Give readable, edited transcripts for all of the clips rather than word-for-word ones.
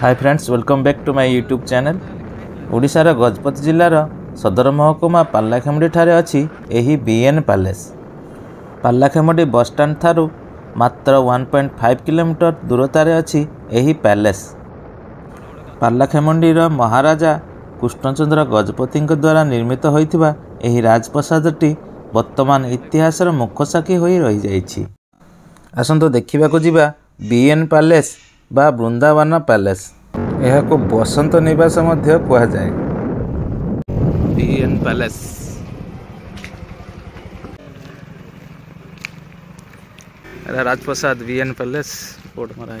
Hi friends, welcome back to my YouTube channel. ओडिशार गजपति जिलार सदर महकुमा पालाखेमुंडी ठारे अछि एही BN palace. Paralakhemundi bus stand Tharu मात्र 1.5 किलोमीटर दूरतार अछि एही पैलेस। पालाखेमुंडीर महाराजा कृष्णचंद्र गजपति द्वारा निर्मित होइथिबा एही राजप्रसादटी वर्तमान इतिहासर मुख्य साक्षी होई रही जाइछि। आसंतो देखिबाकू जिबा बीएन पैलेस बा वृंदावन पैलेस। यह को बसंत निवास मध्य कहा जाए। बीएन पैलेस राजप्रसाद बीएन पैलेस बोर्ड मरा है।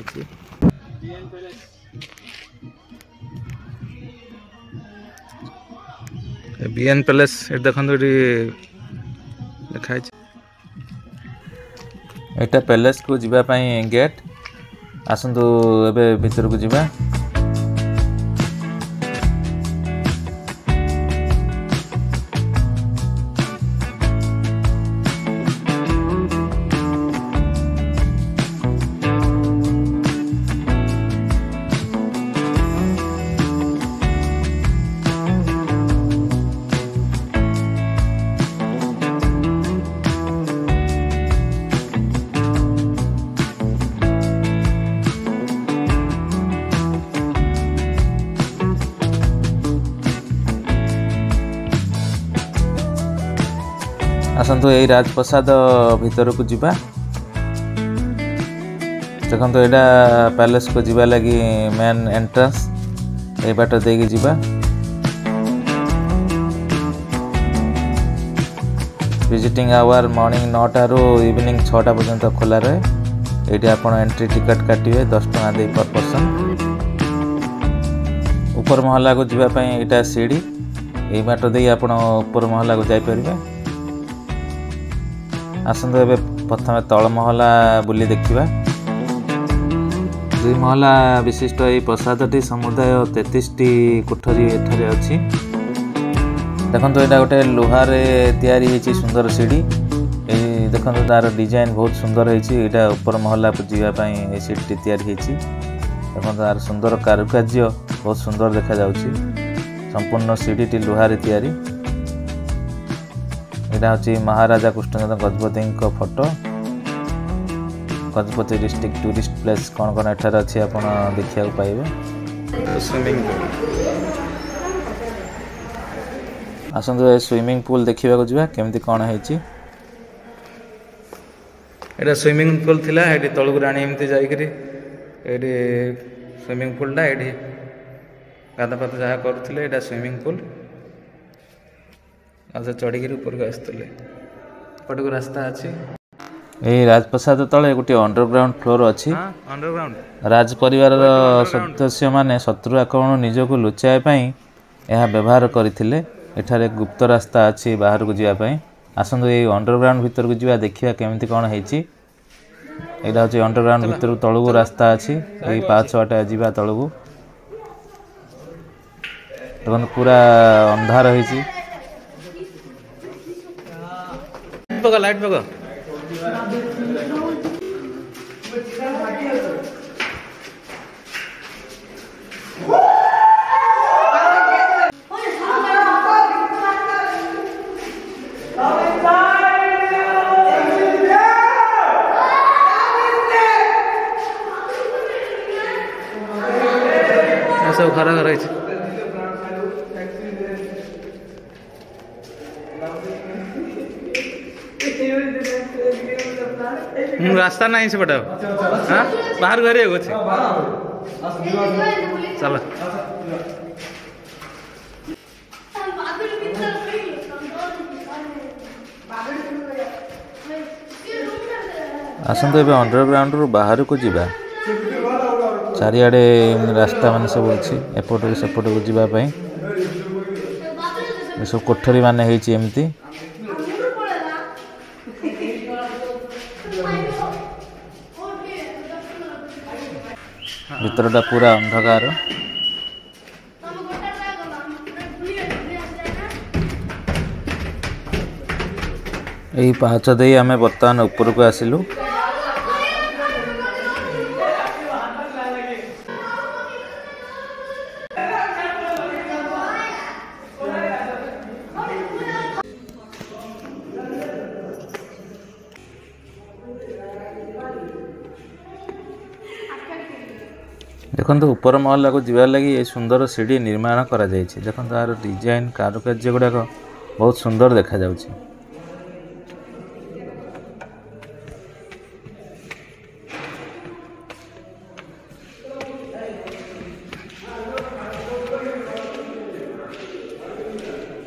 बीएन पैलेस देखो लिखाई। एटा पैलेस को जीवा पाई गेट। आसंतु एबे भीतर को जीवा। आसंतु यही राजप्रसाद भीतर को जीवा। देखो यहाँ पैलेस को जीवा लगी मेन एंट्रेंस ये बाट देगी जीवा। विजिटिंग आवर मॉर्निंग 9 टारू इवनिंग 6टा पर्यंत खोला रहे। ये आप एंट्री टिकट काटिए 10 टका दे पर पर्सन। ऊपर महला को जीवाई यहाँ सीढ़ी ये बाट दे आप ऊपर महला को जापरेंगे। आसंतु एबे प्रथम तल महला बुली देखिबा। 2 महला विशिष्ट यह प्रसादटी समुदाय 33टी कोठरी एठारे अछि। देखंतु एटा गोटे लोहार तैयारी होइछि सुंदर सीढ़ी। ए देखंतु तार डिजाइन बहुत सुंदर होइछि। एटा ऊपर महला पर जीवा पई ए सीढ़ी तैयारी होइछि। देखंतु तार सुंदर कारुकार्य बहुत सुंदर देखा जाउछि। संपूर्ण सीढ़ीटी लोहार तैयारी। यहाँ हूँ Maharaja Krishnachandra Gajapati photo. Gajapati district tourist place कौन कौन एठार अच्छी आप देखा पाइबे। स्विमिंग पूल आसतु ए स्विमिंग पूल देखा जा केमती कौन है। ये स्विमिंग पूल थिला ये तलू राणी एमती जाकरी स्विमिंग पूलटा ये गाधा पाध जहाँ करुले ये स्विमिंग पूल। चढ़ी ऊपर को आसते पट को रास्ता अच्छी। यही राजप्रसाद तले गोटे अंडरग्राउंड फ्लोर अच्छी। राज परिवार सदस्य माने शत्रु आक्रमण निज को लुचाई यह व्यवहार करथिले। एठारे गुप्त रास्ता अच्छी बाहर को जावाई। आसंतु ये अंडरग्राउंड भीतर को जीवा देखिया केमती कौन है। यहाँ हूँ अंडरग्राउंड भीतर तलू रास्ता अच्छी। यही 5-6टा जीवा तलू देखो पूरा अंधार होइछि। लाइट पका सब खरा खरा रास्ता नहीं से बटा। हाँ बाहर घर चल आसंतु एबे अंडरग्राउंड रू बाहर को जीवा। चारिआडे रास्ता मान सब अच्छी एपट को सेपट को जीवाई। सब कोठरी मान एमती। भीतरटा पूरा अंधकार। यही पाहाच दे आम बर्तमान ऊपर को आसिलु। देखो ऊपर महला को जीवार लगी ये सुंदर सीढ़ी निर्माण करा जायछि। देखो तार डिजाइन कारुकार्य गुड़ाक बहुत सुंदर देखा जाउछि।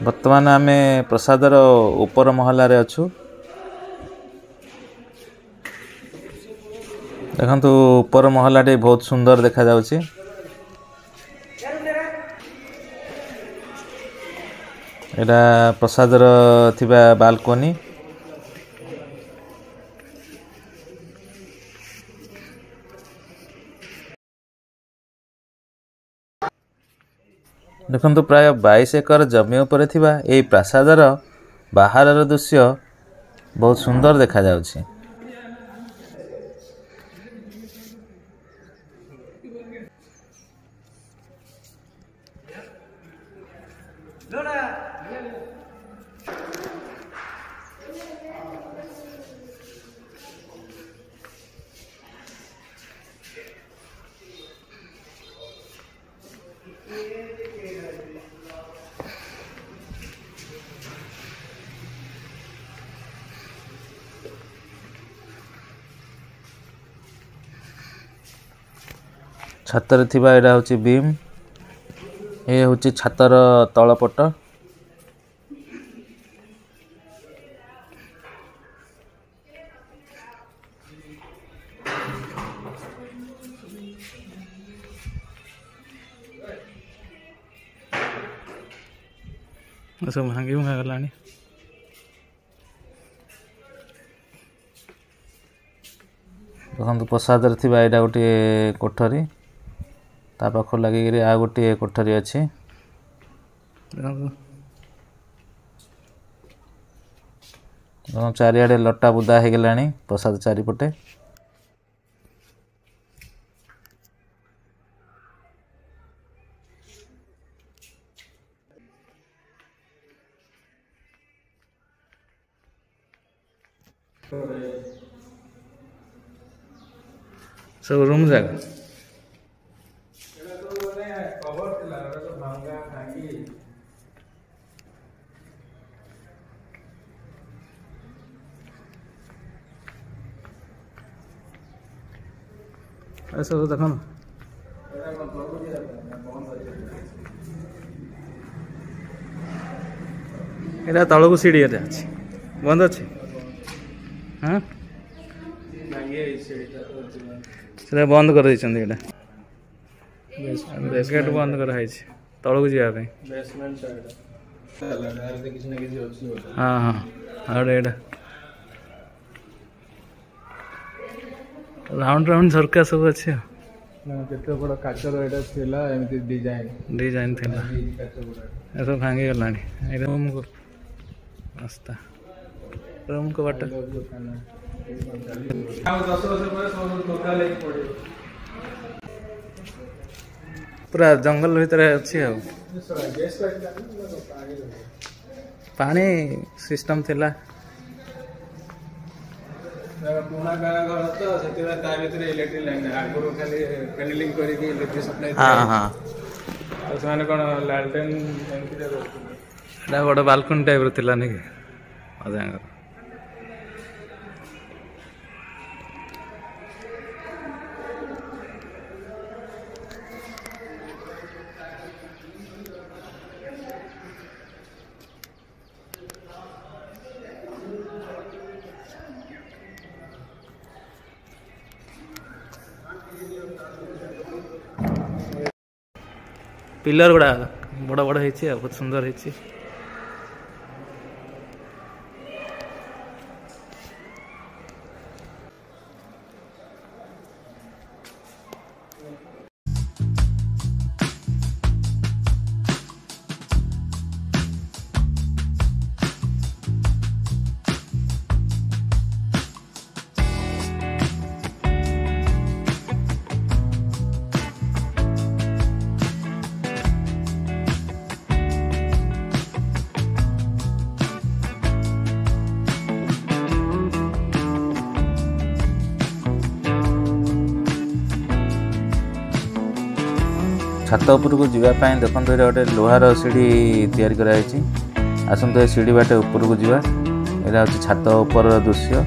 वर्तमान आमे प्रसादर ऊपर महला रे अछु। देखो ऊपर महला टे बहुत सुंदर देखा जाउछि। एटा प्रसादर थिबा बालकोनी। देखो प्राय 22 एकर जमी उपर थिबा एई प्रासादर बाहरर दृश्य बहुत सुंदर देखा जाउछि। छातर थिबा एडा होची बीम। ए होची छातर तळपट। सब भांगी भंगा गलानी। देखो प्रसाद थिबा एडा गोटे कोठरी। ता पाख लगी आ गोटे कोठरी अच्छी। चारिआडे लटा बुदा हो गलानी प्रसाद चारिपटे। सब रूम जागा सब देख एटा तलक सीढ़ी अच्छी बंद अच्छे। हाँ बंद कर गेट बंद कराई तलक जावाई। हाँ हाँ आउट राउंड राउंड झरका सब अच्छे। केते बड़ काचर एटा थिला एमती डिजाइन थिला ए सब भांगी गलानी। ए रूम को रास्ता रूम को बाट पूरा जंगल भीतर अच्छी है। पानी सिस्टम थिला पुना गाँव घर तो से इलेक्ट्रिक लाइन आगुरी खाली पेंडिलिंग करके इलेक्ट्रिक सप्लाई। हाँ हाँ से कौन लालटेन बड़ बालकनी टाइप थिला नहीं कि अजांगर। पिलर गुड़ा बड़ बड़ है बहुत सुंदर है। छात उपरको जावाई देखते ये गोटे लोहार सीढ़ी तैयारी कराई। आसतु ए सीढ़ी बाटे उपरको जावा। यहाँ हूँ छात उपर दृश्य।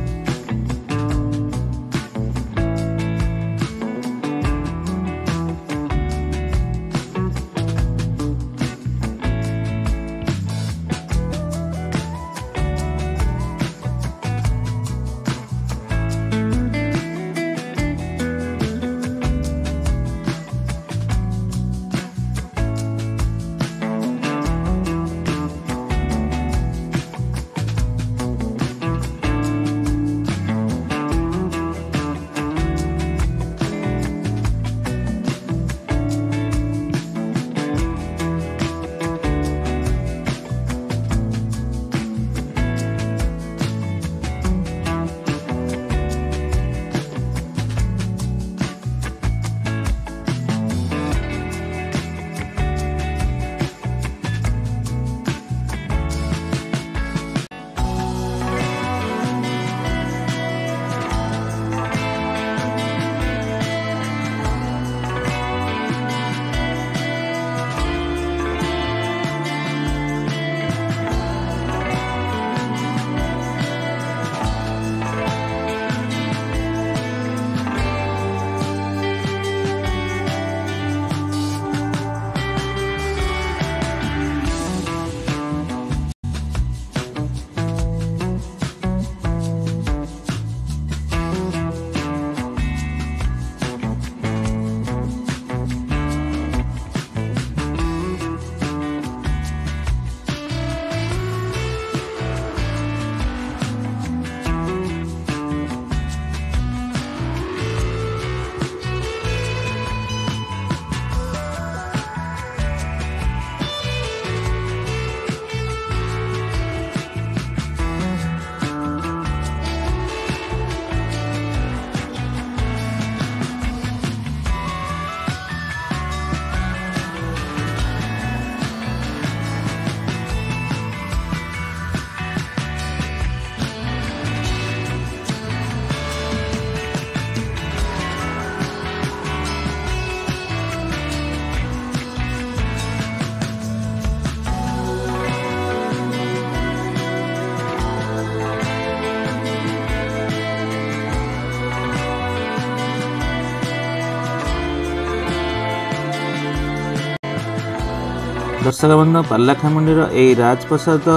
दर्शक बंधु पारलाखेमुंडी यही राजप्रसाद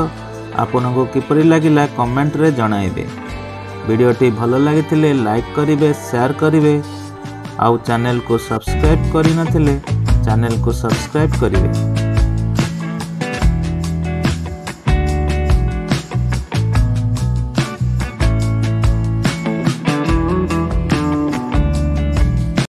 आपको किपरि लगिला कमेंट रे जणाइबे। वीडियोटी भल लगी लाइक करेंगे, शेयर करेंगे, आउ चैनल को सब्सक्राइब करि नथिले चैनल को सब्सक्राइब करेंगे।